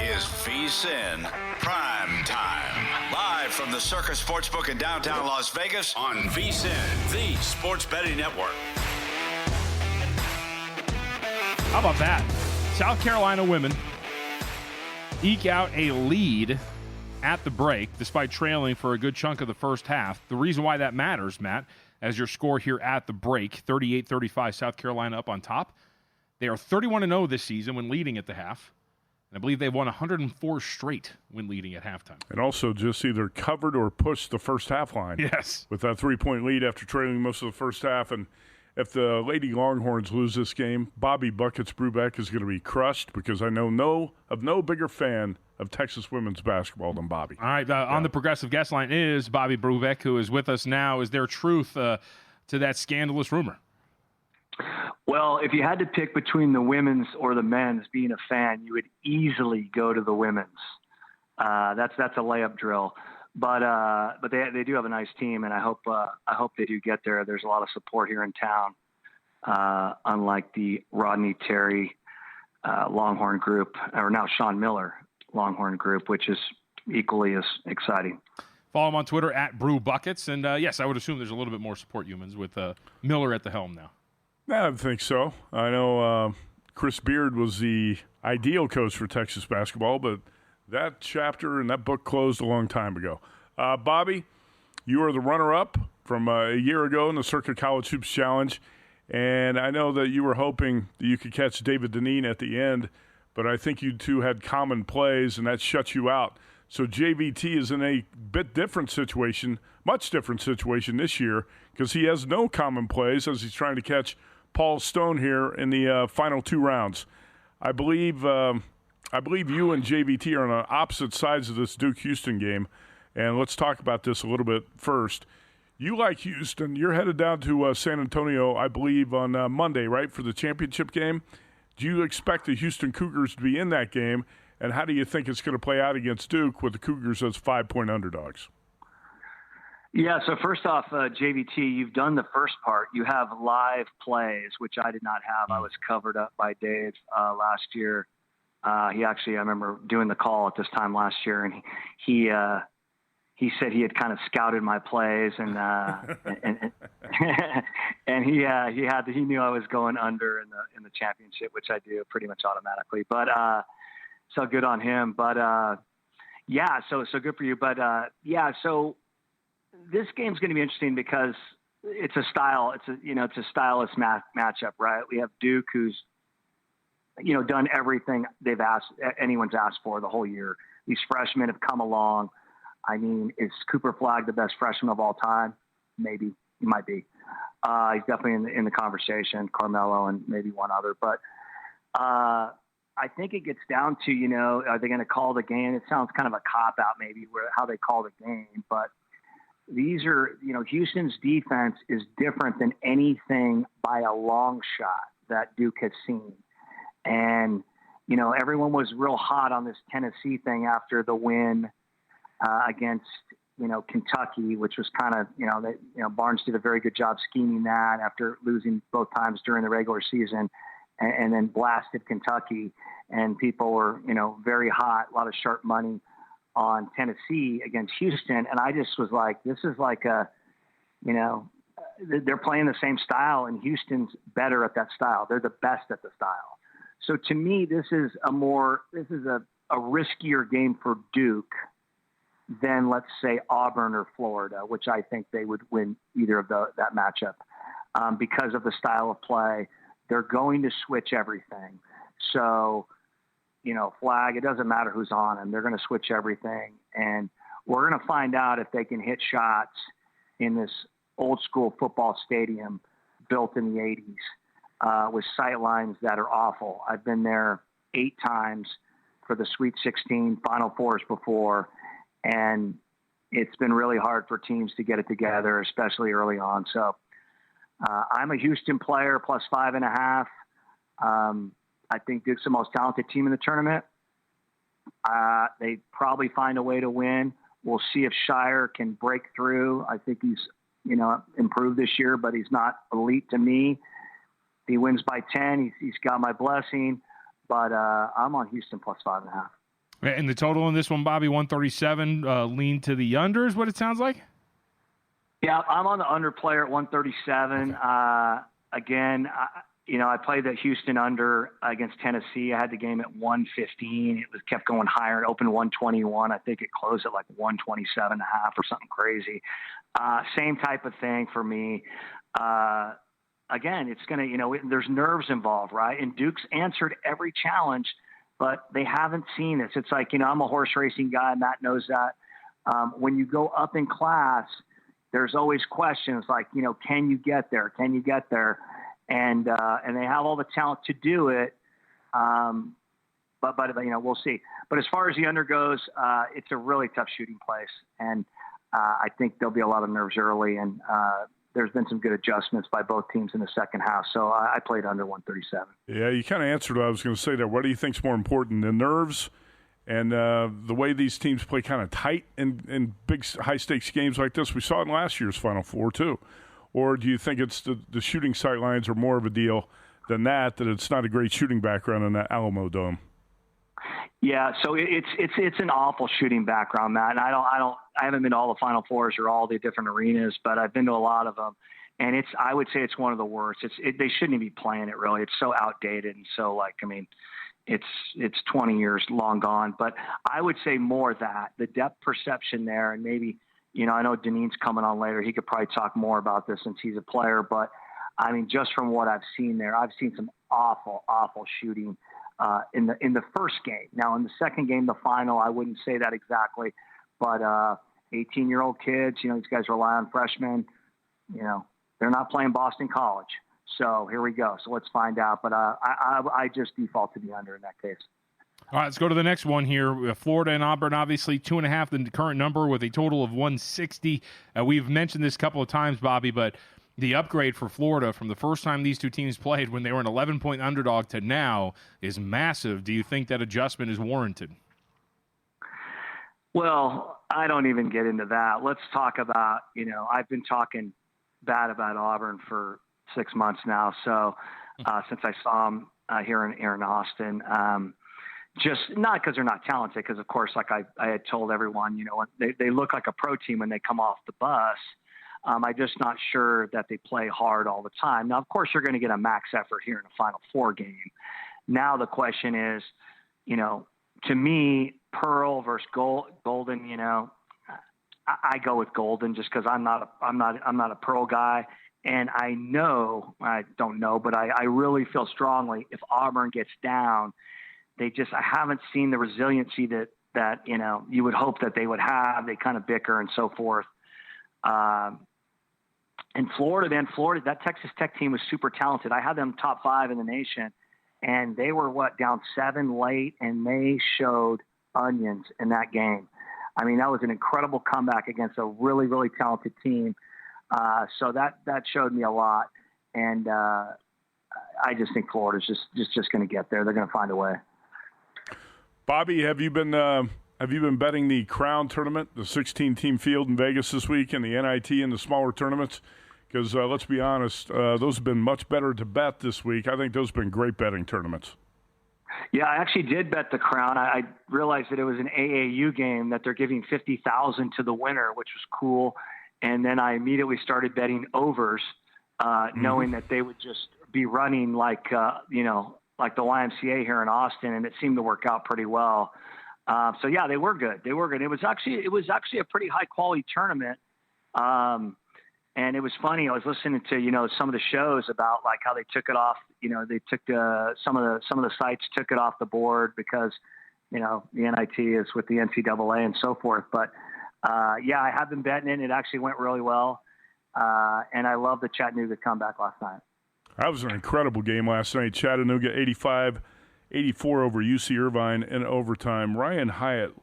is VSiN PrimeTime. Live from the Circus Sportsbook in downtown Las Vegas on VSiN, the sports betting network. How about that? South Carolina women eke out a lead at the break despite trailing for a good chunk of the first half. The reason why that matters, Matt, as your score here at the break, 38-35, South Carolina up on top. They are 31-0 this season when leading at the half. And I believe they've won 104 straight when leading at halftime. And also just either covered or pushed the first half line. Yes. With that 3-point lead after trailing most of the first half. And if the Lady Longhorns lose this game, Bobby Buckets Brubeck is going to be crushed because I know no bigger fan of Texas women's basketball than Bobby. All right, on the progressive guest line is Bobby Brubeck, who is with us now. Is there truth to that scandalous rumor? Well, if you had to pick between the women's or the men's, being a fan, you would easily go to the women's. That's a layup drill. But they do have a nice team, and I hope they do get there. There's a lot of support here in town, unlike the Rodney Terry Longhorn group, or now Sean Miller Longhorn group, which is equally as exciting. Follow him on Twitter at BrewBuckets, and yes, I would assume there's a little bit more support, Youmans, with Miller at the helm now. I think so. I know Chris Beard was the ideal coach for Texas basketball, but that chapter and that book closed a long time ago. Bobby, you are the runner-up from a year ago in the Circuit College Hoops Challenge, and I know that you were hoping that you could catch David Deneen at the end, but I think you two had common plays, and that shut you out. So JVT is in a bit different situation, much different situation this year, because he has no common plays as he's trying to catch Paul Stone here in the final two rounds. I believe you and JVT are on opposite sides of this Duke-Houston game, and let's talk about this a little bit first. You like Houston. You're headed down to San Antonio, I believe, on Monday, right, for the championship game. Do you expect the Houston Cougars to be in that game, and how do you think it's going to play out against Duke with the Cougars as 5-point underdogs? Yeah, so first off, JVT, you've done the first part. You have live plays, which I did not have. I was covered up by Dave last year. He actually, I remember doing the call at this time last year, and he said he had kind of scouted my plays, and and he knew I was going under in the championship, which I do pretty much automatically. But so good on him. But yeah, so good for you. But yeah, so this game's going to be interesting because it's a styleless matchup, right? We have Duke, who's done everything anyone's asked for the whole year. These freshmen have come along. I mean, is Cooper Flagg the best freshman of all time? Maybe. He might be. He's definitely in the conversation, Carmelo and maybe one other. But I think it gets down to, are they going to call the game? It sounds kind of a cop-out maybe how they call the game. But these are, Houston's defense is different than anything by a long shot that Duke has seen. And, everyone was real hot on this Tennessee thing after the win against, Kentucky, which was kind of, Barnes did a very good job scheming that after losing both times during the regular season and then blasted Kentucky. And people were, very hot, a lot of sharp money on Tennessee against Houston. And I just was like, this is like they're playing the same style and Houston's better at that style. They're the best at the style. So to me, this is a riskier game for Duke than, let's say, Auburn or Florida, which I think they would win either of that matchup because of the style of play. They're going to switch everything. So, Flagg, it doesn't matter who's on them. They're going to switch everything. And we're going to find out if they can hit shots in this old school football stadium built in the 80s with sight lines that are awful. I've been there 8 times for the Sweet 16 Final Fours before, and it's been really hard for teams to get it together, especially early on. So I'm a Houston player plus 5.5. I think Duke's the most talented team in the tournament. They probably find a way to win. We'll see if Shire can break through. I think he's, improved this year, but he's not elite to me. If he wins by 10, he's got my blessing. But I'm on Houston plus 5.5. And the total in this one, Bobby, 137, lean to the under is what it sounds like? Yeah, I'm on the under player at 137. Okay. Again, I played the Houston under against Tennessee. I had the game at 115. It kept going higher. It opened 121. I think it closed at like 127.5 or something crazy. Same type of thing for me. Again, it's going to, there's nerves involved, right? And Duke's answered every challenge, but they haven't seen this. It's like, I'm a horse racing guy. Matt knows that. When you go up in class, there's always questions like, can you get there? Can you get there? And they have all the talent to do it. But we'll see. But as far as the under goes, it's a really tough shooting place. And I think there'll be a lot of nerves early. And there's been some good adjustments by both teams in the second half. So I played under 137. Yeah, you kind of answered what I was going to say there. What do you think's more important, the nerves and the way these teams play kind of tight in big high-stakes games like this? We saw it in last year's Final Four, too. Or do you think it's the shooting sight lines are more of a deal than that it's not a great shooting background in that Alamo Dome? Yeah, so it's an awful shooting background, Matt. And I haven't been to all the Final Fours or all the different arenas, but I've been to a lot of them, and I would say it's one of the worst. They shouldn't even be playing it really. It's so outdated and so it's 20 years long gone. But I would say more that the depth perception there, and maybe I know Deneen's coming on later. He could probably talk more about this since he's a player, but just from what I've seen there, I've seen some awful shooting. In the first game. Now, in the second game, the final, I wouldn't say that exactly, but 18-year-old kids, these guys rely on freshmen. They're not playing Boston College. So here we go. So let's find out. But I just default to the under in that case. All right, let's go to the next one here. Florida and Auburn, obviously 2.5, the current number with a total of 160. We've mentioned this a couple of times, Bobby, but the upgrade for Florida from the first time these two teams played when they were an 11-point underdog to now is massive. Do you think that adjustment is warranted? Well, I don't even get into that. Let's talk about, I've been talking bad about Auburn for 6 months now. So since I saw them here in Austin, just not because they're not talented, because of course, like I had told everyone, they look like a pro team when they come off the bus. I'm just not sure that they play hard all the time. Now, of course, you're going to get a max effort here in a Final Four game. Now the question is, to me, Pearl versus Golden. I go with Golden just because I'm not a Pearl guy, and I don't know, but I really feel strongly if Auburn gets down, I haven't seen the resiliency that you would hope that they would have. They kind of bicker and so forth. And Florida, that Texas Tech team was super talented. I had them top 5 in the nation, and they were down 7 late, and they showed onions in that game. That was an incredible comeback against a really, really talented team. So that showed me a lot, and I just think Florida's just going to get there. They're going to find a way. Bobby, have you been betting the Crown tournament, the 16-team field in Vegas this week, and the NIT and the smaller tournaments? Because let's be honest, those have been much better to bet this week. I think those have been great betting tournaments. Yeah, I actually did bet the Crown. I realized that it was an AAU game, that they're giving $50,000 to the winner, which was cool. And then I immediately started betting overs, knowing that they would just be running like the YMCA here in Austin, and it seemed to work out pretty well. So yeah, they were good. It was actually a pretty high quality tournament. And it was funny. I was listening to, some of the shows about like how they took it off, they took some of the sites took it off the board because, the NIT is with the NCAA and so forth. But yeah, I have been betting it. It actually went really well. And I love the Chattanooga comeback last night. That was an incredible game last night. Chattanooga 85-84 over UC Irvine in overtime. Ryan Hyatt,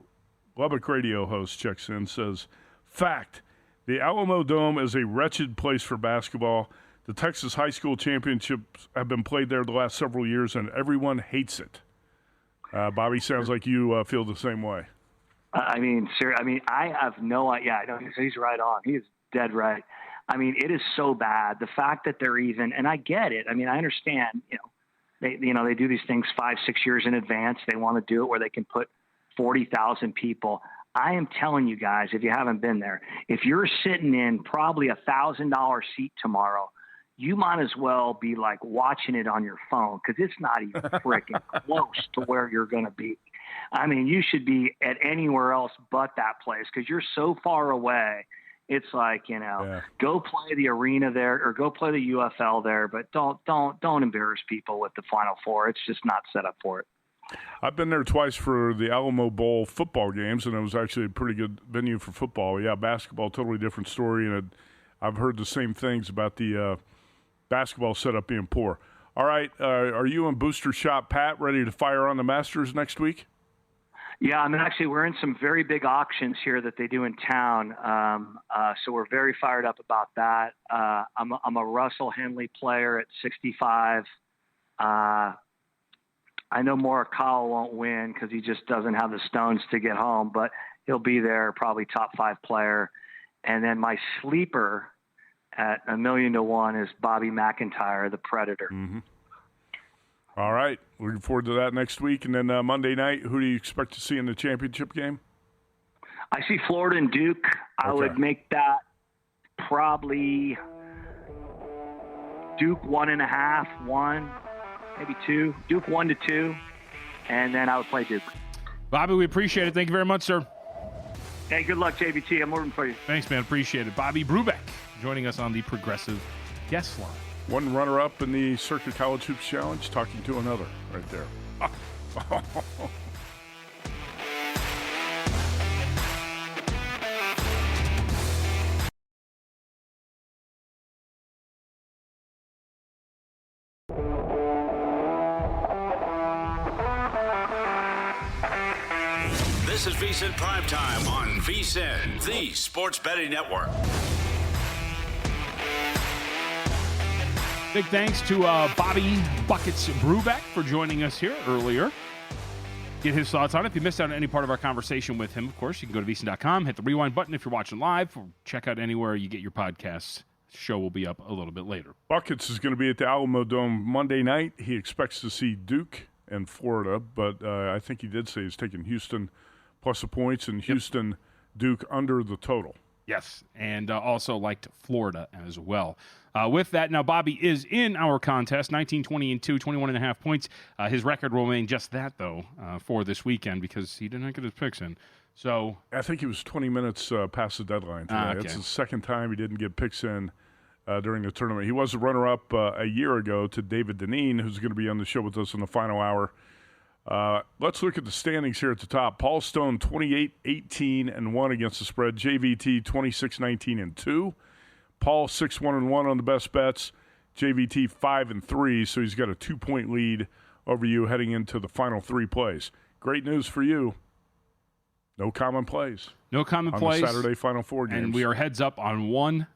Lubbock radio host, checks in, says, fact, the Alamo Dome is a wretched place for basketball. The Texas high school championships have been played there the last several years, and everyone hates it. Bobby, sounds like you feel the same way. Seriously, I have no idea. I know he's right on. He is dead right. It is so bad. The fact that they're even, and I get it. I understand, they do these things 5-6 years in advance. They want to do it where they can put 40,000 people. I am telling you guys, if you haven't been there, if you're sitting in probably $1,000 seat tomorrow, you might as well be like watching it on your phone, because it's not even freaking close to where you're going to be. I mean, you should be at anywhere else but that place, because you're so far away. It's like, go play the arena there or go play the UFL there, but don't embarrass people with the Final Four. It's just not set up for it. I've been there twice for the Alamo Bowl football games, and it was actually a pretty good venue for football. Yeah, basketball, totally different story, and I've heard the same things about the basketball setup being poor. All right, are you and Booster Shot Pat ready to fire on the Masters next week? Yeah, I mean, actually, we're in some very big auctions here that they do in town, so we're very fired up about that. I'm a Russell Henley player at 65. I know Morikawa won't win because he just doesn't have the stones to get home, but he'll be there, probably top 5 player. And then my sleeper at $1,000,000 is Bobby McIntyre, the Predator. Mm-hmm. All right. Looking forward to that next week. And then Monday night, who do you expect to see in the championship game? I see Florida and Duke. I would make that probably Duke 1.5, 1, maybe 2. Duke 1-2, and then I would play Duke. Bobby, we appreciate it. Thank you very much, sir. Hey, good luck, JVT. I'm rooting for you. Thanks, man. Appreciate it. Bobby Brubeck joining us on the Progressive Guest Line. One runner-up in the Circuit College Hoops Challenge, talking to another right there. This is VSiN PrimeTime on VSiN, the Sports Betting Network. Big thanks to Bobby Buckets Brubeck for joining us here earlier. Get his thoughts on it. If you missed out on any part of our conversation with him, of course, you can go to VSiN.com, hit the rewind button if you're watching live, or check out anywhere you get your podcasts. The show will be up a little bit later. Buckets is going to be at the Alamo Dome Monday night. He expects to see Duke and Florida, but I think he did say he's taking Houston plus the points, and Houston, Duke under the total. Yes, and also liked Florida as well. With that, now Bobby is in our contest, 19, 20, and 2, 21.5 points. His record will remain just that, though, for this weekend because he did not get his picks in. So I think he was 20 minutes past the deadline today. Okay. It's the second time he didn't get picks in during the tournament. He was a runner-up a year ago to David Deneen, who's going to be on the show with us in the final hour. Let's look at the standings here at the top. Paul Stone, 28-18-1 against the spread. JVT, 26-19-2. Paul, 6-1-1 on the best bets. JVT, 5-3, so he's got a 2-point lead over you heading into the final 3 plays. Great news for you. No common plays. No common on plays. The Saturday Final Four games. And we are heads up on one.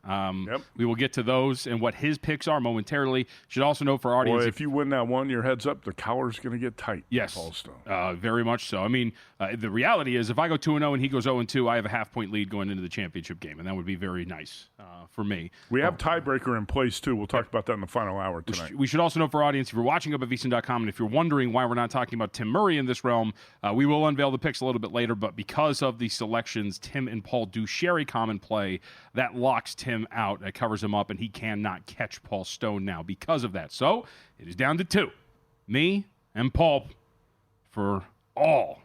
We will get to those and what his picks are momentarily. Should also note for our audience. Boy, if you win that one, your heads up, the collar's going to get tight. Yes. Paul Stone. Very much so. I mean, the reality is if I go 2-0 and he goes 0-2, I have a half-point lead going into the championship game, and that would be very nice for me. We have tiebreaker in place, too. We'll talk about that in the final hour tonight. We should also note for our audience, if you're watching up at VSiN.com, and if you're wondering why we're not talking about Tim Murray in this realm, we will unveil the picks a little bit later, but because of the selections, Tim and Paul do share a common play that locks Tim out. That covers him up, and he cannot catch Paul Stone now because of that. So it is down to 2. Me and Paul for all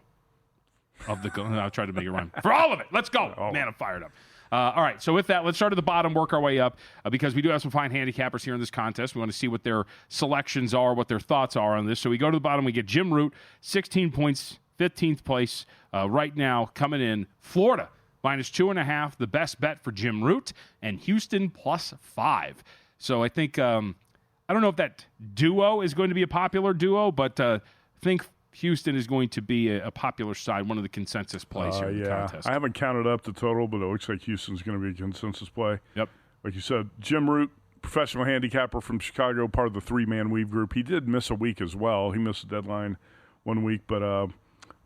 of the... I'll try to make it rhyme. For all of it. Let's go. Man, I'm fired up. All right, so with that, let's start at the bottom, work our way up, because we do have some fine handicappers here in this contest. We want to see what their selections are, what their thoughts are on this. So we go to the bottom. We get Jim Root, 16 points, 15th place right now, coming in. Florida, -2.5, the best bet for Jim Root, and Houston +5. So I think, I don't know if that duo is going to be a popular duo, but I think Houston is going to be a popular side, one of the consensus plays here in the contest. I haven't counted up the total, but it looks like Houston's going to be a consensus play. Yep. Like you said, Jim Root, professional handicapper from Chicago, part of the 3-man weave group. He did miss a week as well. He missed the deadline 1 week, but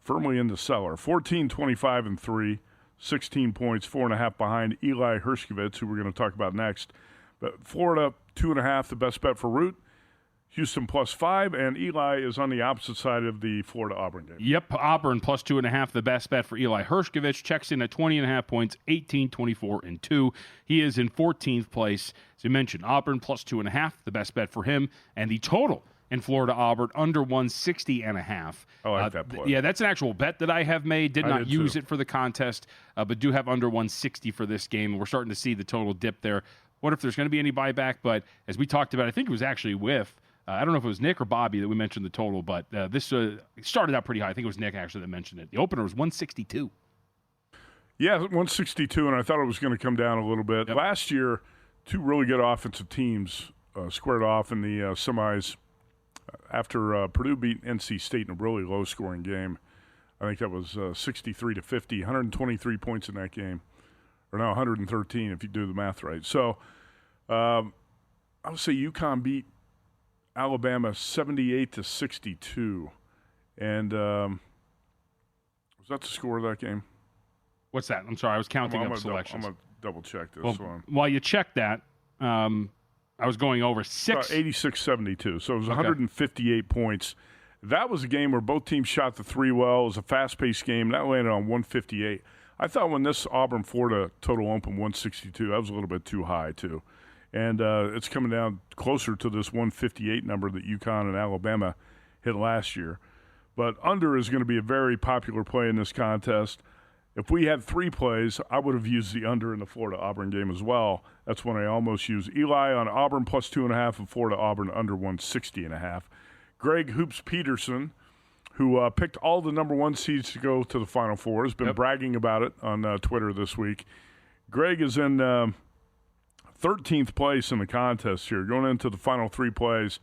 firmly in the cellar. 14, 25, and 3, 16 points, 4.5 behind Eli Hershkovitz, who we're going to talk about next. But Florida, 2.5, the best bet for Root. Houston +5, and Eli is on the opposite side of the Florida-Auburn game. Yep, Auburn +2.5, the best bet for Eli Hershkovich. Checks in at 20.5 points, 18, 24, and 2. He is in 14th place. As you mentioned, Auburn +2.5, the best bet for him. And the total in Florida-Auburn, under 160.5. I like that play. Yeah, that's an actual bet that I have made. Did not use it for the contest, but do have under 160 for this game. We're starting to see the total dip there. What if there's going to be any buyback? But as we talked about, I think it was actually with I don't know if it was Nick or Bobby that we mentioned the total, but this started out pretty high. I think it was Nick actually that mentioned it. The opener was 162. Yeah, 162, and I thought it was going to come down a little bit. Yep. Last year, two really good offensive teams squared off in the semis after Purdue beat NC State in a really low-scoring game. I think that was 63-50, 123 points in that game. Or no, 113 if you do the math right. So I would say UConn beat Alabama 78-62, and was that the score of that game? What's that? I'm sorry, I was counting up selections. I'm gonna double check this one. While you check that, I was going over 86-72. So it was 158 points. That was a game where both teams shot the three well. It was a fast-paced game. That landed on 158. I thought when this Auburn-Florida total opened 162, that was a little bit too high too. And it's coming down closer to this 158 number that UConn and Alabama hit last year. But under is going to be a very popular play in this contest. If we had 3 plays, I would have used the under in the Florida-Auburn game as well. That's when I almost used Eli on Auburn +2.5 and Florida-Auburn under 160.5. Greg Hoops Peterson, who picked all the number 1 seeds to go to the Final Four, has been bragging about it on Twitter this week. Greg is in 13th place in the contest here, going into the final 3 plays,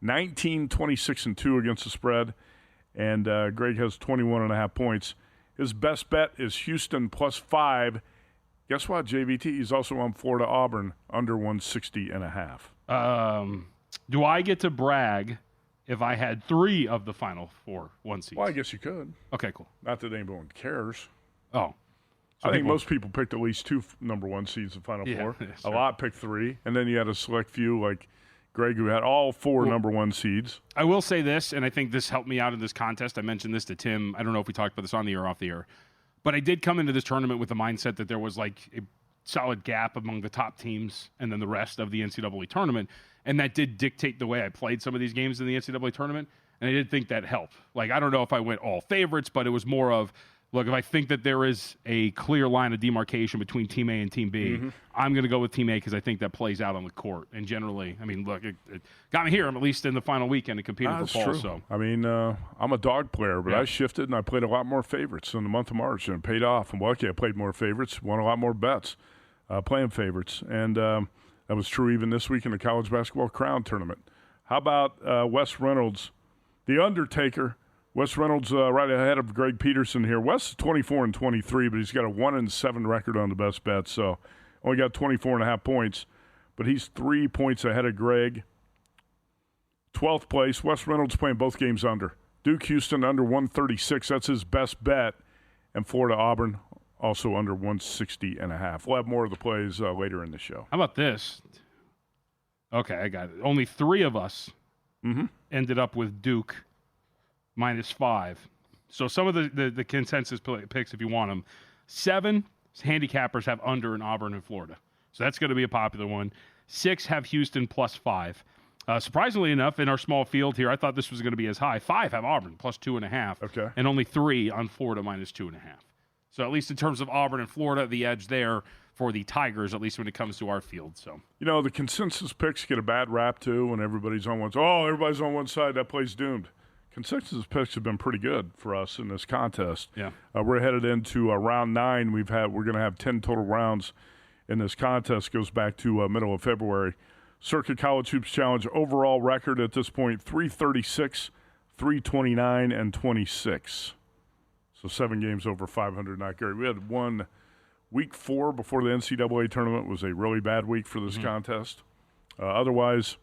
19, 26, and 2 against the spread, and Greg has 21.5 points. His best bet is Houston +5. Guess what, JVT? He's also on Florida-Auburn under 160.5. Do I get to brag if I had 3 of the Final Four 1 seeds? Well, I guess you could. Okay, cool. Not that anyone cares. Oh. I think most people picked at least 2 number 1 seeds in Final Four. A lot picked 3. And then you had a select few like Greg who had all 4 number 1 seeds. I will say this, and I think this helped me out in this contest. I mentioned this to Tim. I don't know if we talked about this on the air or off the air. But I did come into this tournament with the mindset that there was like a solid gap among the top teams and then the rest of the NCAA tournament. And that did dictate the way I played some of these games in the NCAA tournament. And I did think that helped. Like, I don't know if I went all favorites, but it was more of, look, if I think that there is a clear line of demarcation between Team A and Team B, I'm going to go with Team A because I think that plays out on the court. And generally, I mean, look, it got me here. I'm at least in the final weekend and competing for fall. True. So I mean, I'm a dog player, but I shifted and I played a lot more favorites in the month of March, and it paid off. And lucky I played more favorites, won a lot more bets playing favorites. And that was true even this week in the College Basketball Crown Tournament. How about Wes Reynolds, the Undertaker? Wes Reynolds right ahead of Greg Peterson here. Wes is 24-23, but he's got a 1-7 record on the best bet, so only got 24.5 points. But he's 3 points ahead of Greg. 12th place, Wes Reynolds playing both games under. Duke Houston under 136, that's his best bet. And Florida Auburn also under 160.5. We'll have more of the plays later in the show. how about this? Okay, I got it. Only 3 of us ended up with Duke -5. So some of the consensus picks, if you want them, 7 handicappers have under in Auburn and Florida. So that's going to be a popular one. 6 have Houston +5. Surprisingly enough, in our small field here, I thought this was going to be as high. 5 have Auburn +2.5. Okay. And only 3 on Florida -2.5. So at least in terms of Auburn and Florida, the edge there for the Tigers, at least when it comes to our field. So you know, the consensus picks get a bad rap too when everybody's on one side. Oh, everybody's on one side. That play's doomed. Consensus picks have been pretty good for us in this contest. Yeah, we're headed into round 9. We're going to have 10 total rounds in this contest. Goes back to middle of February. Circuit College Hoops Challenge overall record at this point 336, 329, and 26. So 7 games over 500. Not great. We had one week 4 before the NCAA tournament was a really bad week for this contest. Otherwise,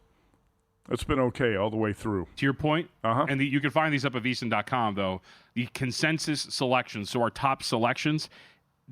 it's been okay all the way through. To your point, and you can find these up at VSiN.com, though, the consensus selections, so our top selections,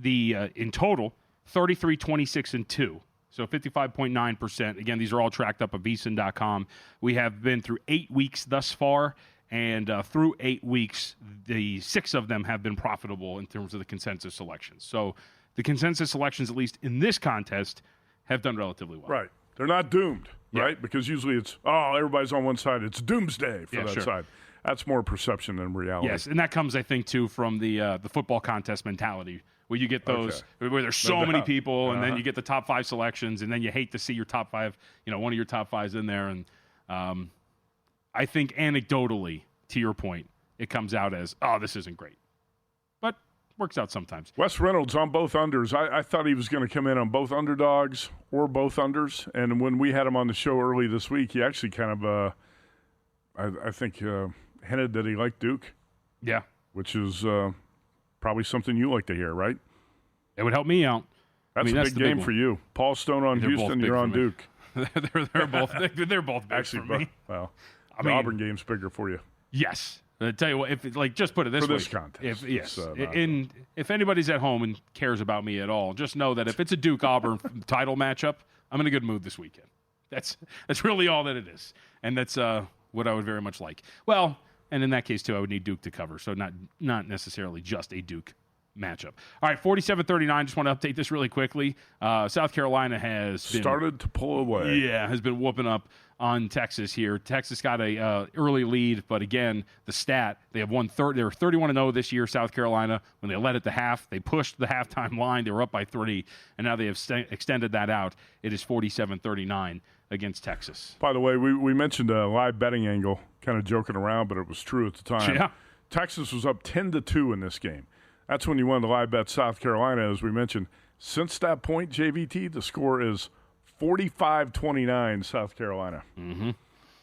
in total, 33, 26, and 2. So 55.9%. Again, these are all tracked up at VSiN.com. We have been through 8 weeks thus far, and through 8 weeks, the 6 of them have been profitable in terms of the consensus selections. So the consensus selections, at least in this contest, have done relatively well. Right. They're not doomed, right? Because usually it's, everybody's on one side. It's doomsday for that side. That's more perception than reality. Yes, and that comes, I think, too, from the football contest mentality, where you get those where there's so many people, and then you get the top 5 selections, and then you hate to see your top 5, one of your top 5s in there. And I think anecdotally, to your point, it comes out as, this isn't great. But works out sometimes. Wes Reynolds on both unders. I thought he was going to come in on both underdogs or both unders. And when we had him on the show early this week, he actually kind of, I think, hinted that he liked Duke. Yeah. Which is probably something you like to hear, right? It would help me out. That's a big game for you. Paul Stone on Houston, you're on Duke. they're both big actually, for me. Well, the Auburn game's bigger for you. Yes. I tell you what, just put it this way. For this contest. If anybody's at home and cares about me at all, just know that if it's a Duke-Auburn title matchup, I'm in a good mood this weekend. That's really all that it is. And that's what I would very much like. Well, and in that case, too, I would need Duke to cover, so not necessarily just a Duke matchup. All right, 47-39, just want to update this really quickly. South Carolina has started to pull away. Yeah, has been whooping up on Texas here. Texas got a early lead, but again, the stat, they have won they were 31-0 this year, South Carolina. When they led at the half, they pushed the halftime line. They were up by 3, and now they have extended that out. It is 47-39 against Texas. By the way, we mentioned a live betting angle, kind of joking around, but it was true at the time. Yeah. Texas was up 10-2 in this game. That's when you wanted to live bet South Carolina, as we mentioned. Since that point, JVT, the score is 45-29 South Carolina. Mm-hmm.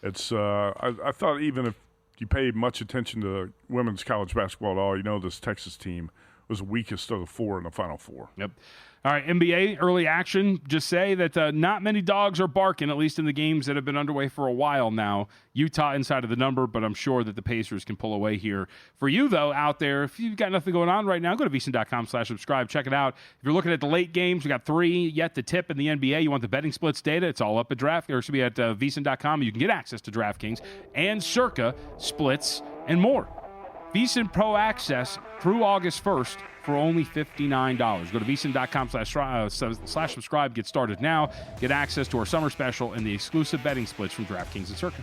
It's I thought even if you paid much attention to women's college basketball at all, this Texas team was the weakest of the 4 in the Final Four. Yep. All right, NBA early action. Just say that not many dogs are barking, at least in the games that have been underway for a while now. Utah inside of the number, but I'm sure that the Pacers can pull away here. For you, though, out there, if you've got nothing going on right now, go to VSiN.com/subscribe. Check it out. If you're looking at the late games, we got 3 yet to tip in the NBA. You want the betting splits data? It's all up at VSiN at VSiN.com. You can get access to DraftKings and Circa splits and more. VSiN Pro Access through August 1st for only $59. Go to VSiN.com/subscribe. Get started now. Get access to our summer special and the exclusive betting splits from DraftKings and Circa.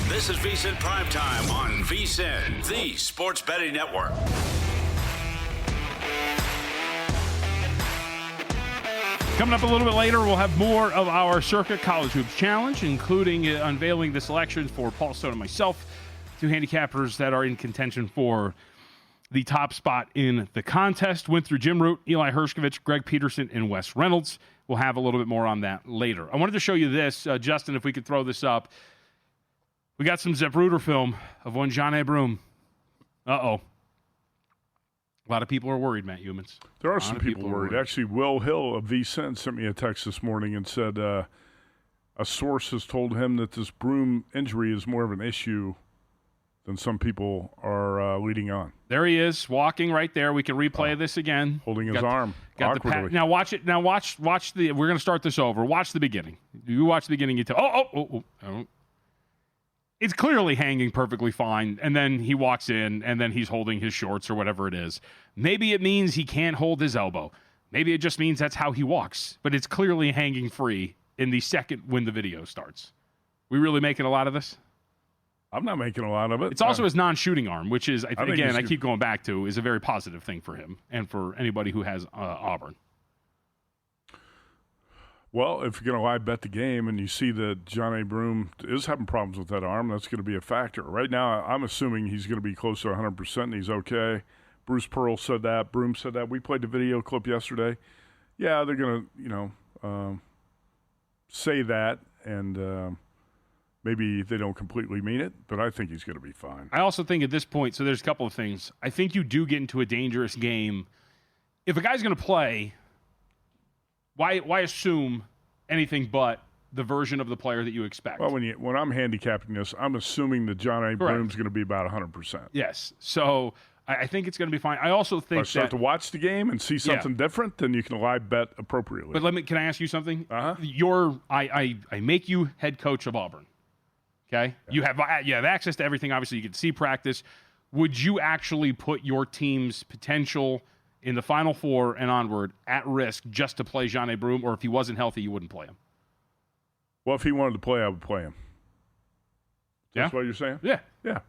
This is VSiN PrimeTime on VSiN, the sports betting network. Coming up a little bit later, we'll have more of our Circa College Hoops Challenge, including unveiling the selections for Paul Stone and myself, 2 handicappers that are in contention for the top spot in the contest. Went through Jim Root, Eli Hershkovich, Greg Peterson, and Wes Reynolds. We'll have a little bit more on that later. I wanted to show you this, Justin, if we could throw this up. We got some Zapruder film of one John Broome. Uh-oh. A lot of people are worried, Matt Youmans. There are some people worried. Actually, Will Hill of VSiN sent me a text this morning and said a source has told him that this Broome injury is more of an issue than some people are leading on. There he is, walking right there. We can replay this again. Holding his arm awkwardly. Now watch it. Now watch the. We're going to start this over. Watch the beginning. You watch the beginning. You tell. Oh. It's clearly hanging perfectly fine, and then he walks in, and then he's holding his shorts or whatever it is. Maybe it means he can't hold his elbow. Maybe it just means that's how he walks, but it's clearly hanging free in the second when the video starts. We really making a lot of this? I'm not making a lot of it. It's also his non-shooting arm, which is, I keep going back to, is a very positive thing for him and for anybody who has Auburn. Well, if you're going to live bet the game and you see that John Broome is having problems with that arm, that's going to be a factor. Right now, I'm assuming he's going to be close to 100% and he's okay. Bruce Pearl said that. Broome said that. We played the video clip yesterday. Yeah, they're going to, say that, and maybe they don't completely mean it, but I think he's going to be fine. I also think at this point, so there's a couple of things. I think you do get into a dangerous game if a guy's going to play, why assume anything but the version of the player that you expect? Well, when I'm handicapping this, I'm assuming that John A. Broom's going to be about 100%. Yes. So I think it's going to be fine. I also think if I start to watch the game and see something different, then you can live bet appropriately. But can I ask you something? Uh-huh. I make you head coach of Auburn. Okay? Yeah. You have access to everything. Obviously, you can see practice. Would you actually put your team's potential in the Final Four and onward at risk just to play John A. Broom, or if he wasn't healthy, you wouldn't play him? Well, if he wanted to play, I would play him. That's what you're saying? Yeah. Yeah.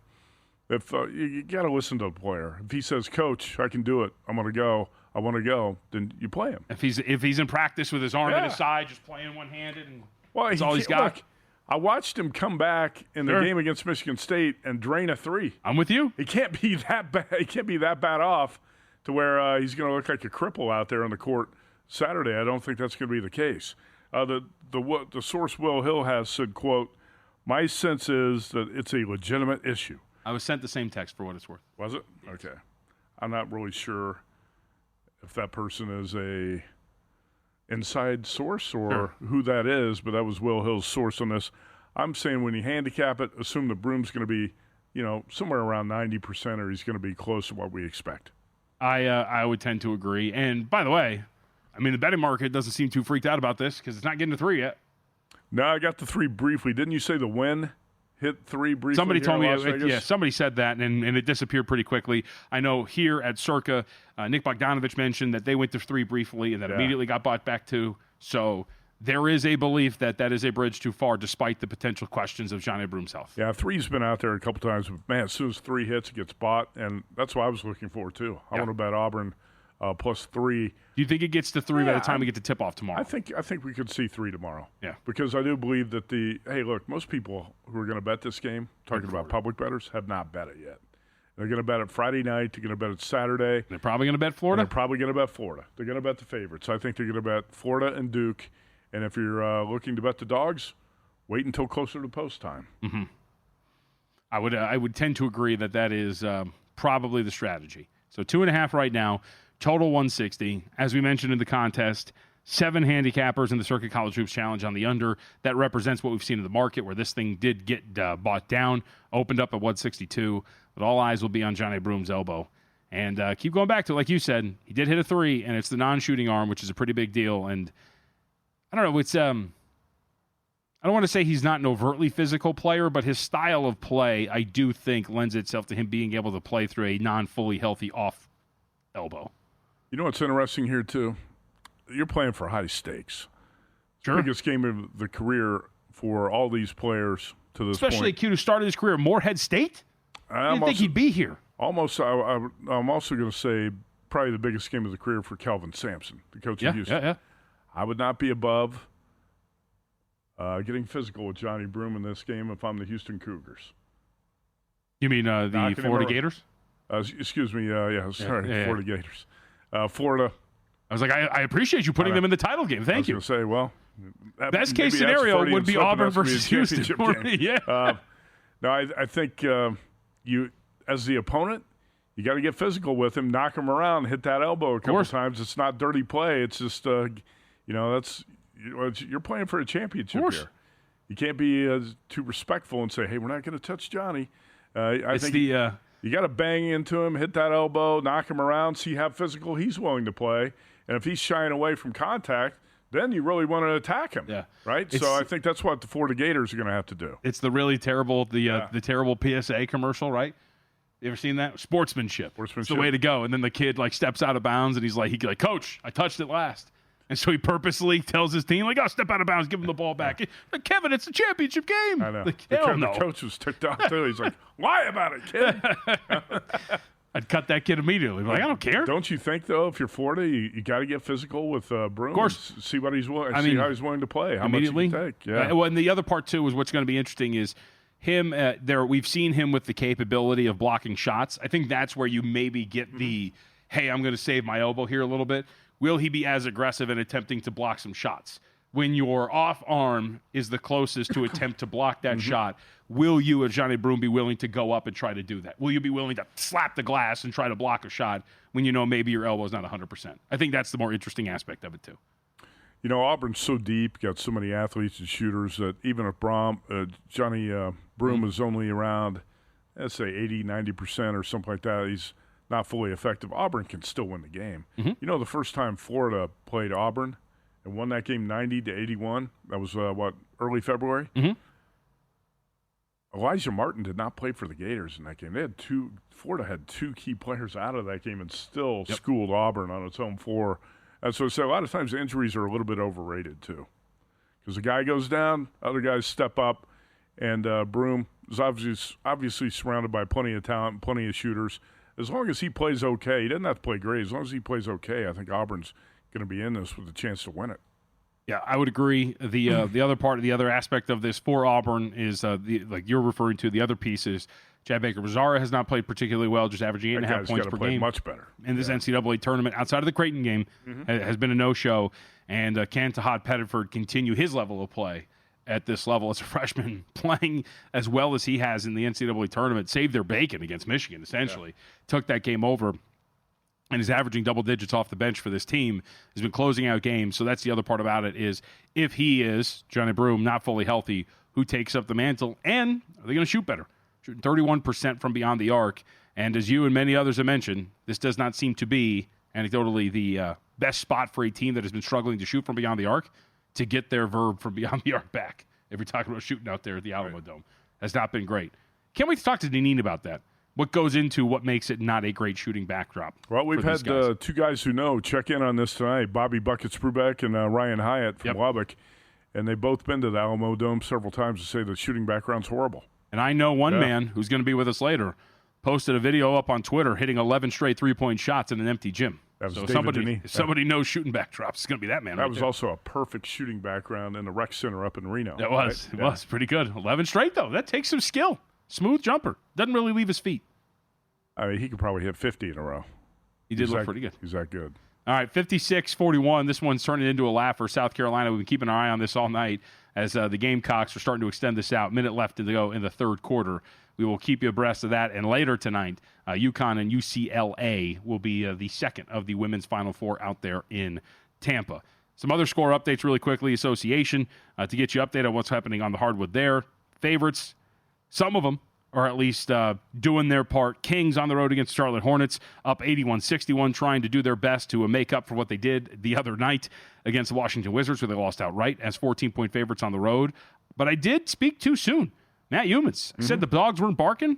If you got to listen to the player. If he says, "Coach, I can do it. I'm going to go. I want to go," then you play him. If he's in practice with his arm at his side, just playing one-handed, and that's all he's got. Look, I watched him come back in the game against Michigan State and drain a three. I'm with you. He can't be that bad. He can't be that bad off to where he's going to look like a cripple out there on the court Saturday. I don't think that's going to be the case. The source Will Hill has said, quote, "My sense is that it's a legitimate issue." I was sent the same text for what it's worth. Was it? Okay. I'm not really sure if that person is a inside source or who that is, but that was Will Hill's source on this. I'm saying when you handicap it, assume the Broom's going to be, somewhere around 90%, or he's going to be close to what we expect. I would tend to agree. And by the way, the betting market doesn't seem too freaked out about this because it's not getting to 3 yet. No, I got the 3 briefly. Didn't you say the win hit 3 briefly? Somebody told me, yeah, somebody said that, and it disappeared pretty quickly. I know here at Circa, Nick Bogdanovich mentioned that they went to 3 briefly and that immediately got bought back 2. So there is a belief that is a bridge too far, despite the potential questions of John A. Broom's health. Yeah, 3's been out there a couple times. But man, as soon as 3 hits, it gets bought, and that's what I was looking for too. I want to bet Auburn plus 3. Do you think it gets to 3 by the time we get to tip-off tomorrow? I think we could see 3 tomorrow. Yeah. Because I do believe that most people who are going to bet this game, talking about public bettors, have not bet it yet. They're going to bet it Friday night. They're going to bet it Saturday. They're probably going to bet Florida? They're probably going to bet Florida. They're going to bet the favorites. I think they're going to bet Florida and Duke. And if you're looking to bet the dogs, wait until closer to post time. Mm-hmm. I would tend to agree that is probably the strategy. So 2.5 right now. Total 160. As we mentioned in the contest, 7 handicappers in the Circuit College Hoops Challenge on the under. That represents what we've seen in the market, where this thing did get bought down, opened up at 162. But all eyes will be on John A. Broom's elbow. And keep going back to, like you said, he did hit a 3, and it's the non-shooting arm, which is a pretty big deal. And I don't know, it's I don't want to say he's not an overtly physical player, but his style of play, I do think, lends itself to him being able to play through a non-fully healthy off elbow. You know what's interesting here, too? You're playing for high stakes. Sure. Biggest game of the career for all these players to this point. Especially a kid who started his career at Morehead State? I didn't think he'd be here. I'm also going to say probably the biggest game of the career for Kelvin Sampson, the coach of Houston. Yeah. I would not be above getting physical with Johnny Broom in this game if I'm the Houston Cougars. You mean the Florida Gators? Excuse me. Florida Gators. Florida. I was like, I appreciate you putting them in the title game. Thank you. I was going to say, well, best case scenario would be Auburn versus Houston. Yeah. No, I think you, as the opponent, you got to get physical with him, knock him around, hit that elbow a couple times. It's not dirty play. It's just, you're playing for a championship here. You can't be too respectful and say, hey, we're not going to touch Johnny. I think you got to bang into him, hit that elbow, knock him around, see how physical he's willing to play. And if he's shying away from contact, then you really want to attack him. Yeah. Right? So I think that's what the Florida Gators are going to have to do. It's the really terrible, the terrible PSA commercial, right? You ever seen that? Sportsmanship. It's the way to go. And then the kid steps out of bounds and he's like, Coach, I touched it last. And so he purposely tells his team, step out of bounds, give him the ball back. Like, Kevin, it's a championship game. I know. The coach was ticked off, too. He's like, lie about it, kid. I'd cut that kid immediately. I don't care. Don't you think, though, if you're Florida, you got to get physical with Broom? Of course. See what he's willing. See how he's willing to play. How immediately. much he can take. Yeah. Well, and the other part, too, is what's going to be interesting is him we've seen him with the capability of blocking shots. I think that's where you maybe get the, hey, I'm going to save my elbow here a little bit. Will he be as aggressive in attempting to block some shots? when your off arm is the closest to attempt to block that shot, will you, as Johnny Broom, be willing to go up and try to do that? Will you be willing to slap the glass and try to block a shot when you know maybe your elbow's not 100%? I think that's the more interesting aspect of it, too. You know, Auburn's so deep, got so many athletes and shooters that even if Johnny Broom is only around, let's say, 80, 90% or something like that, he's not fully effective, Auburn can still win the game. You know, the first time Florida played Auburn and won that game 90-81, that was, early February? Elijah Martin did not play for the Gators in that game. Florida had 2 key players out of that game and still schooled Auburn on its own floor. And so a lot of times injuries are a little bit overrated too, because the guy goes down, other guys step up, and Broom is obviously surrounded by plenty of talent and plenty of shooters. As long as he plays okay, he doesn't have to play great. As long as he plays okay, I think Auburn's going to be in this with a chance to win it. Yeah, I would agree. The other aspect of this for Auburn is like you're referring to. The other piece is Chad Baker-Mazara has not played particularly well, just averaging 8.5 points per game. Much better in this NCAA tournament. Outside of the Creighton game, has been a no-show. And can Tahad Pettiford continue his level of play at this level as a freshman, playing as well as he has in the NCAA tournament? Saved their bacon against Michigan, essentially. Took that game over. And is averaging double digits off the bench for this team. Has been closing out games. So that's the other part about it is if he is, Johnny Broom, not fully healthy, who takes up the mantle? And are they going to shoot better? Shooting 31% from beyond the arc. And as you and many others have mentioned, this does not seem to be, anecdotally, the best spot for a team that has been struggling to shoot from beyond the arc to get their verb from beyond the arc back. If you're talking about shooting out there at the Alamo Dome. Has not been great. Can't wait to talk to Deneen about that. What goes into what makes it not a great shooting backdrop? Well, we've had 2 guys who know check in on this tonight, Bobby Buckets Brubeck and Ryan Hyatt from Lubbock. And they've both been to the Alamo Dome several times to say the shooting background's horrible. And I know one man who's going to be with us later posted a video up on Twitter hitting 11 straight three-point shots in an empty gym. That was so David somebody knows shooting backdrops. It's going to be that man. That was also a perfect shooting background in the rec center up in Reno. It was. Right? It was pretty good. 11 straight, though. That takes some skill. Smooth jumper. Doesn't really leave his feet. I mean, he could probably hit 50 in a row. He did look pretty good. He's that good. All right, 56-41. This one's turning into a laugh for South Carolina. We've been keeping our eye on this all night as the Gamecocks are starting to extend this out. Minute left to go in the third quarter. We will keep you abreast of that. And later tonight, UConn and UCLA will be the second of the women's Final Four out there in Tampa. Some other score updates really quickly. Association, to get you updated on what's happening on the hardwood there. Favorites, some of them are at least doing their part. Kings on the road against Charlotte Hornets, up 81-61, trying to do their best to make up for what they did the other night against the Washington Wizards, where they lost outright as 14-point favorites on the road. But I did speak too soon. Matt Youmans said the dogs weren't barking.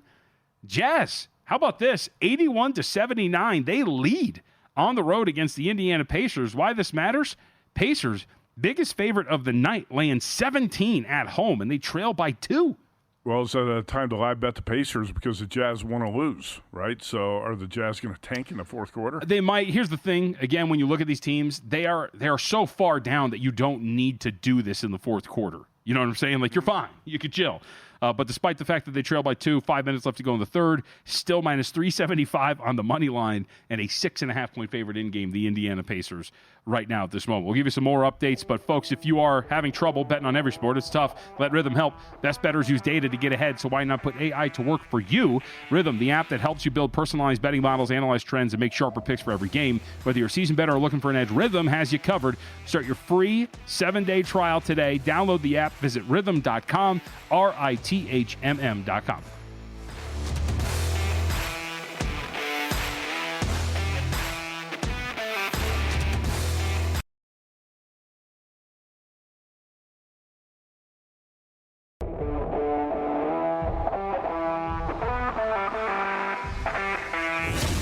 Jazz, how about this? 81-79, they lead on the road against the Indiana Pacers. Why this matters? Pacers, biggest favorite of the night, laying 17 at home, and they trail by 2. Well, is that a time to live bet the Pacers because the Jazz want to lose, right? So are the Jazz going to tank in the fourth quarter? They might. Here's the thing. Again, when you look at these teams, they are so far down that you don't need to do this in the fourth quarter. You know what I'm saying? Like, you're fine. You could chill. But despite the fact that they trail by 2, 5 minutes left to go in the third, still minus 375 on the money line and a 6.5-point favorite in game, the Indiana Pacers, right now at this moment. We'll give you some more updates. But, folks, if you are having trouble betting on every sport, it's tough. Let Rhythm help. Best bettors use data to get ahead, so why not put AI to work for you? Rhythm, the app that helps you build personalized betting models, analyze trends, and make sharper picks for every game. Whether you're a seasoned bettor or looking for an edge, Rhythm has you covered. Start your free 7-day trial today. Download the app. Visit rhythm.com, RITHMM.com.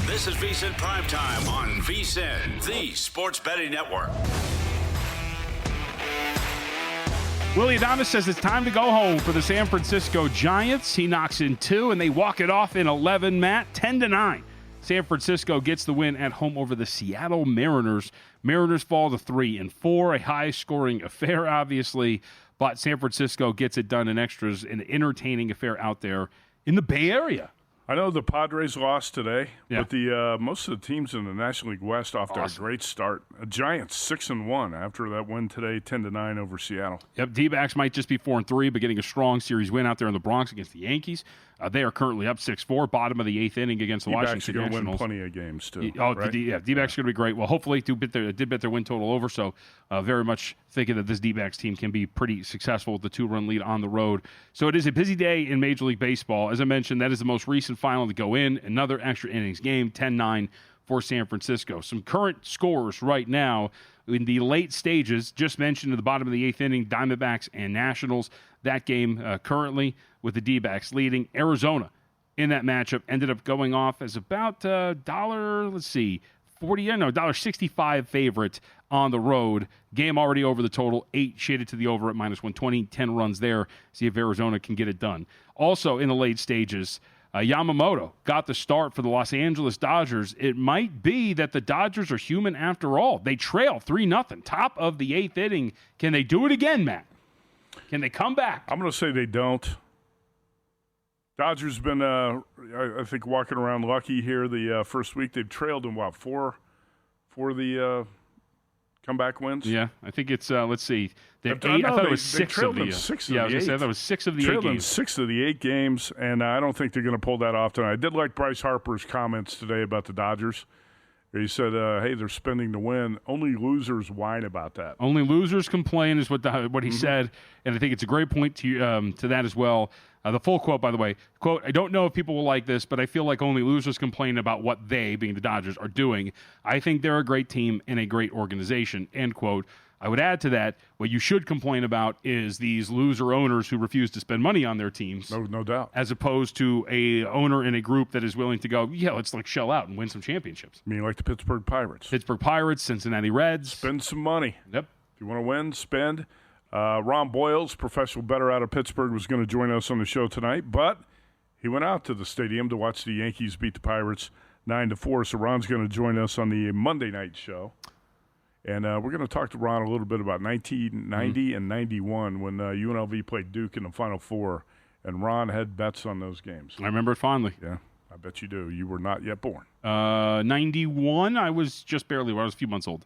This is VSiN PrimeTime on VSiN, the sports betting network. Willie Adames says it's time to go home for the San Francisco Giants. He knocks in 2, and they walk it off in 11, Matt, 10-9. San Francisco gets the win at home over the Seattle Mariners. Mariners fall to 3-4, a high-scoring affair, obviously, but San Francisco gets it done in extras, an entertaining affair out there in the Bay Area. I know the Padres lost today, Yeah. but the most of the teams in the National League West off to a great start. Giants 6-1 after that win today, 10-9 over Seattle. Yep, D-backs might just be 4-3, but getting a strong series win out there in the Bronx against the Yankees. They are currently up 6-4, bottom of the 8th inning against the Washington Nationals. Nationals. Win plenty of games too. Right? D-backs Yeah. are going to be great. Well, hopefully did bet their win total over, so very much thinking that this D-backs team can be pretty successful with the 2-run lead on the road. So it is a busy day in Major League Baseball. As I mentioned, that is the most recent final to go in. Another extra innings game, 10-9 for San Francisco. Some current scores right now in the late stages, just mentioned at the bottom of the 8th inning, Diamondbacks and Nationals. That game currently with the D-backs leading. Arizona in that matchup ended up going off as about $1.65 favorite on the road. Game already over the total, 8 shaded to the over at -120, 10 runs there. See if Arizona can get it done. Also in the late stages, Yamamoto got the start for the Los Angeles Dodgers. It might be that the Dodgers are human after all. They trail 3-0, top of the 8th inning. Can they do it again, Matt? Can they come back? I'm going to say they don't. Dodgers been, I think, walking around lucky here the first week. They've trailed in, what, four the comeback wins? Yeah, I think it's, let's see. I thought it was six of the 8. Yeah, I was going to say, that was 6 of the 8 trailed in games. 6 of the 8 games, and I don't think they're going to pull that off tonight. I did like Bryce Harper's comments today about the Dodgers. He said, hey, they're spending to win. Only losers whine about that. Only losers complain is what he said, and I think it's a great point to that as well. The full quote, by the way, quote, I don't know if people will like this, but I feel like only losers complain about what they, being the Dodgers, are doing. I think they're a great team and a great organization, end quote. I would add to that, what you should complain about is these loser owners who refuse to spend money on their teams. No doubt. As opposed to a owner in a group that is willing to go, yeah, let's like shell out and win some championships. I mean, like the Pittsburgh Pirates. Pittsburgh Pirates, Cincinnati Reds. Spend some money. Yep. If you want to win, spend. Ron Boyles, professional bettor out of Pittsburgh, was going to join us on the show tonight, but he went out to the stadium to watch the Yankees beat the Pirates 9-4. So Ron's going to join us on the Monday night show. And we're going to talk to Ron a little bit about 1990 and 91 when UNLV played Duke in the Final Four, and Ron had bets on those games. I remember it fondly. Yeah, I bet you do. You were not yet born. 91, I was just barely, I was a few months old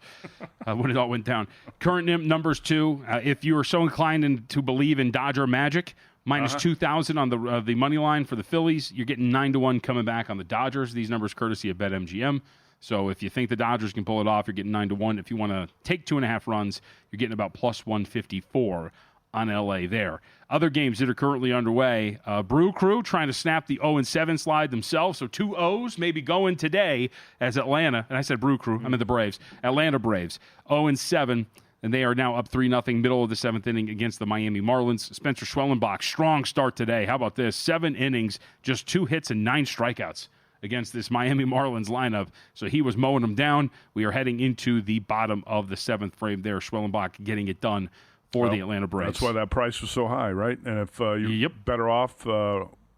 when it all went down. Current numbers, too. If you are so inclined to believe in Dodger magic, minus 2,000 on the money line for the Phillies, you're getting 9-1 coming back on the Dodgers. These numbers courtesy of BetMGM. So if you think the Dodgers can pull it off, you're getting 9-1. If you want to take 2.5 runs, you're getting about plus 154 on LA there. Other games that are currently underway, Brew Crew trying to snap the 0-7 slide themselves. So 2 O's maybe going today as Atlanta, and I said Brew Crew, I meant the Braves, Atlanta Braves, 0-7, and they are now up 3-0 middle of the 7th inning against the Miami Marlins. Spencer Schwellenbach, strong start today. How about this? 7 innings, just 2 hits and 9 strikeouts against this Miami Marlins lineup. So he was mowing them down. We are heading into the bottom of the 7th frame there. Schwellenbach getting it done for the Atlanta Braves. That's why that price was so high, right? And if you're better off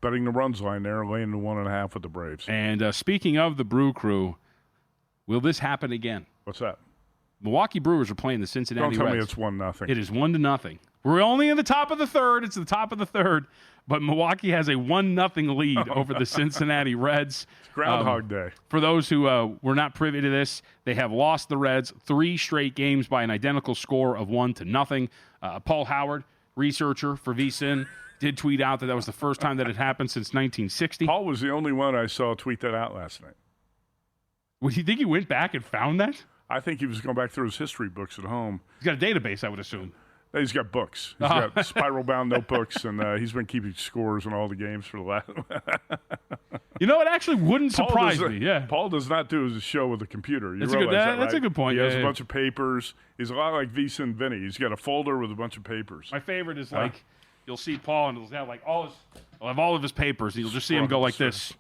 betting the runs line there, laying the 1.5 with the Braves. And speaking of the Brew Crew, will this happen again? What's that? Milwaukee Brewers are playing the Cincinnati Reds. Don't tell me it's 1-0. It is 1-0. We're only in the top of the 3rd. It's the top of the 3rd. But Milwaukee has a 1-0 lead over the Cincinnati Reds. It's Groundhog Day. For those who were not privy to this, they have lost the Reds 3 straight games by an identical score of 1-0. Paul Howard, researcher for VSiN, did tweet out that was the first time that it happened since 1960. Paul was the only one I saw tweet that out last night. Well, you think he went back and found that? I think he was going back through his history books at home. He's got a database, I would assume. He's got books. He's got spiral-bound notebooks, and he's been keeping scores on all the games for the last. You know, it actually wouldn't surprise me. Yeah, Paul does not do his show with a computer. That's a good point. He has a bunch of papers. He's a lot like VSiN Vinny. He's got a folder with a bunch of papers. My favorite is like you'll see Paul, and he'll have like all of his papers, and you'll just see him go like this.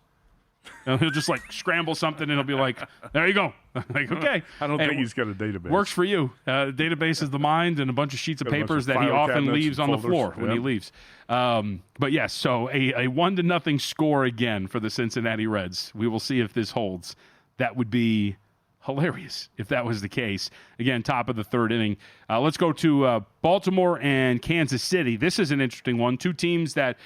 And he'll just like scramble something, and he'll be like, "There you go." Like, okay. I don't think he's got a database. Works for you. Database is the mind, and a bunch of sheets of papers that he often leaves on the floor when he leaves. But yes, so a 1-0 score again for the Cincinnati Reds. We will see if this holds. That would be hilarious if that was the case. Again, top of the third inning. Let's go to Baltimore and Kansas City. This is an interesting one. Two teams that,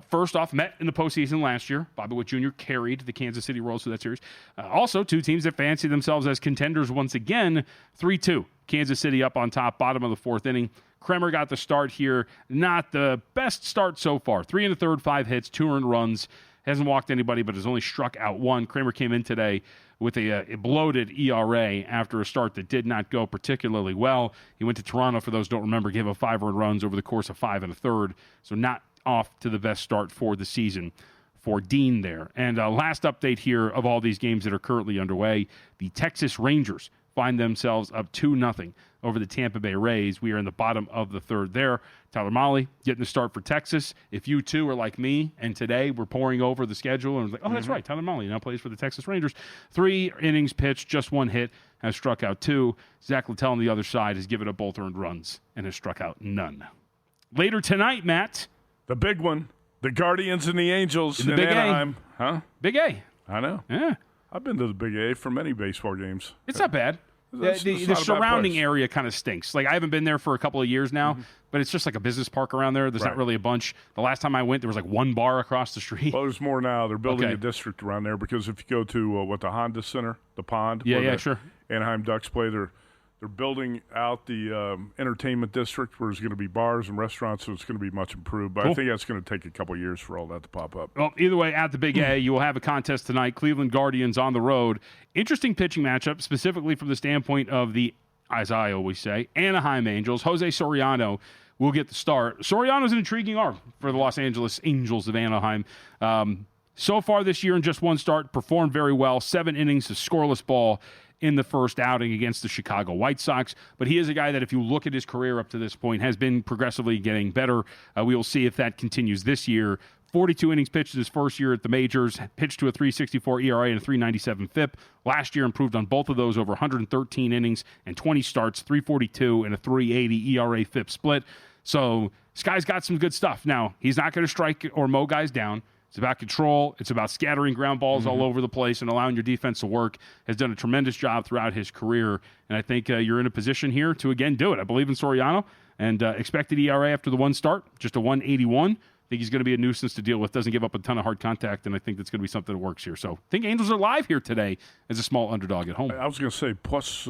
first off, met in the postseason last year. Bobby Witt Jr. carried the Kansas City Royals to that series. Also, two teams that fancy themselves as contenders once again. 3-2. Kansas City up on top, bottom of the fourth inning. Kremer got the start here. Not the best start so far. 3 1/3, 5 hits, 2 earned runs. Hasn't walked anybody, but has only struck out one. Kremer came in today with a bloated ERA after a start that did not go particularly well. He went to Toronto, for those who don't remember, gave up 5 earned runs over the course of 5 1/3. So not off to the best start for the season for Dean there. And last update here of all these games that are currently underway, the Texas Rangers find themselves up 2-0 over the Tampa Bay Rays. We are in the bottom of the third there. Tyler Mahle getting the start for Texas. If you two are like me, and today we're pouring over the schedule and was like, oh, that's right, Tyler Mahle now plays for the Texas Rangers. 3 innings pitched, just 1 hit, has struck out 2. Zach Littell on the other side has given up both earned runs and has struck out none. Later tonight, Matt. The big one. The Guardians and the Angels in Big Anaheim. A. Huh? Big A. I know. Yeah. I've been to the Big A for many baseball games. It's not bad. The surrounding area kind of stinks. Like, I haven't been there for a couple of years now, but it's just like a business park around there. There's not really a bunch. The last time I went, there was like one bar across the street. Well, there's more now. They're building a district around there because if you go to the Honda Center, the pond, where the Anaheim Ducks play, they're building out the entertainment district where there's going to be bars and restaurants, so it's going to be much improved. But I think that's going to take a couple of years for all that to pop up. Well, either way, at the Big A, you will have a contest tonight. Cleveland Guardians on the road. Interesting pitching matchup, specifically from the standpoint of the, as I always say, Anaheim Angels. Jose Soriano will get the start. Soriano's an intriguing arm for the Los Angeles Angels of Anaheim. So far this year in just one start, performed very well. 7 innings of scoreless ball in the first outing against the Chicago White Sox. But he is a guy that, if you look at his career up to this point, has been progressively getting better. We will see if that continues this year. 42 innings pitched in his first year at the majors, pitched to a 3.64 ERA and a 3.97 FIP. Last year improved on both of those, over 113 innings and 20 starts, 3.42 and a 3.80 ERA FIP split. So this guy's got some good stuff. Now, he's not going to strike or mow guys down. It's about control. It's about scattering ground balls all over the place and allowing your defense to work. Has done a tremendous job throughout his career, and I think you're in a position here to, again, do it. I believe in Soriano, and expected ERA after the one start, just a 1.81. I think he's going to be a nuisance to deal with. Doesn't give up a ton of hard contact, and I think that's going to be something that works here. So I think Angels are live here today as a small underdog at home. I was going to say plus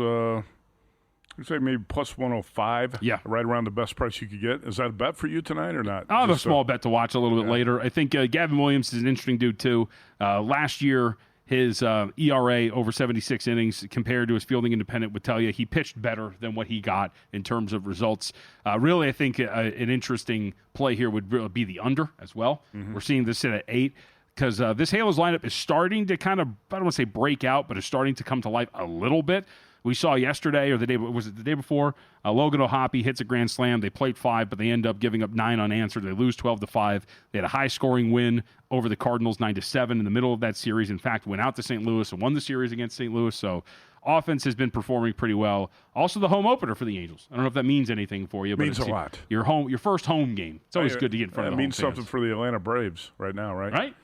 I'd say maybe plus 105. Yeah. Right around the best price you could get. Is that a bet for you tonight or not? I'll have a small bet to watch a little bit later. I think Gavin Williams is an interesting dude, too. Last year, his ERA over 76 innings compared to his fielding independent would tell you he pitched better than what he got in terms of results. Really, I think an interesting play here would be the under as well. We're seeing this sit at 8. Because this Halos lineup is starting to kind of, I don't want to say break out, but is starting to come to life a little bit. We saw yesterday, or the day before, Logan O'Hoppe hits a grand slam. They played 5, but they end up giving up 9 unanswered. They lose 12-5. They had a high-scoring win over the Cardinals, 9-7 in the middle of that series. In fact, went out to St. Louis and won the series against St. Louis. So offense has been performing pretty well. Also, the home opener for the Angels. I don't know if that means anything for you, but means a lot. Your first home game. It's always good to get in front of the home means something for the Atlanta Braves right now, right? Right.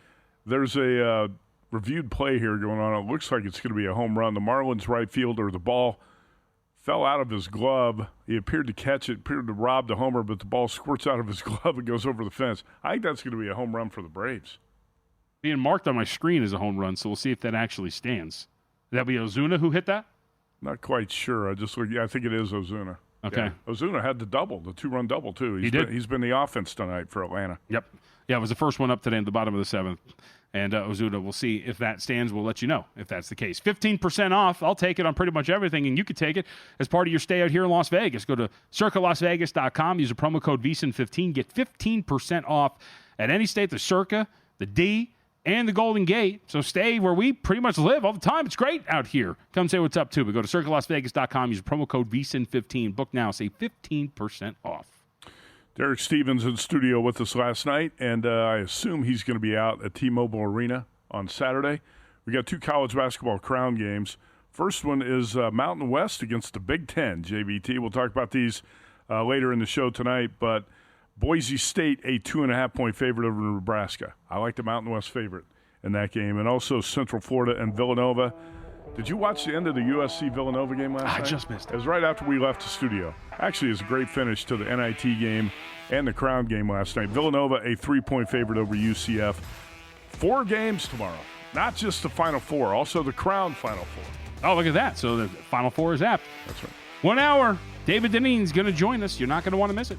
There's a reviewed play here going on. It looks like it's going to be a home run. The Marlins right fielder, the ball fell out of his glove. He appeared to catch it, appeared to rob the homer, but the ball squirts out of his glove and goes over the fence. I think that's going to be a home run for the Braves. Being marked on my screen as a home run, so we'll see if that actually stands. Would that be Ozuna who hit that? Not quite sure. I think it is Ozuna. Okay. Yeah. Ozuna had the double, the 2-run double, too. He did. He's been the offense tonight for Atlanta. Yep. Yeah, it was the first one up today in the bottom of the 7th. And Ozuna, we'll see if that stands. We'll let you know if that's the case. 15% off. I'll take it on pretty much everything, and you could take it as part of your stay out here in Las Vegas. Go to circalasvegas.com. Use a promo code VSiN15. Get 15% off at any state, the Circa, the D, and the Golden Gate. So stay where we pretty much live all the time. It's great out here. Come say what's up, too. But go to circalasvegas.com. Use a promo code VSiN15. Book now. Save 15% off. Derek Stevens in studio with us last night, and I assume he's going to be out at T-Mobile Arena on Saturday. We got 2 college basketball crown games. First one is Mountain West against the Big Ten, JVT. We'll talk about these later in the show tonight, but Boise State, a 2.5-point favorite over Nebraska. I like the Mountain West favorite in that game. And also Central Florida and Villanova. Did you watch the end of the USC Villanova game last night? I just missed it. It was right after we left the studio. Actually, it was a great finish to the NIT game and the Crown game last night. Villanova, a 3-point favorite over UCF. 4 games tomorrow. Not just the Final Four, also the Crown Final Four. Oh, look at that. So the Final Four is apt. That's right. 1 hour. David Dineen's going to join us. You're not going to want to miss it.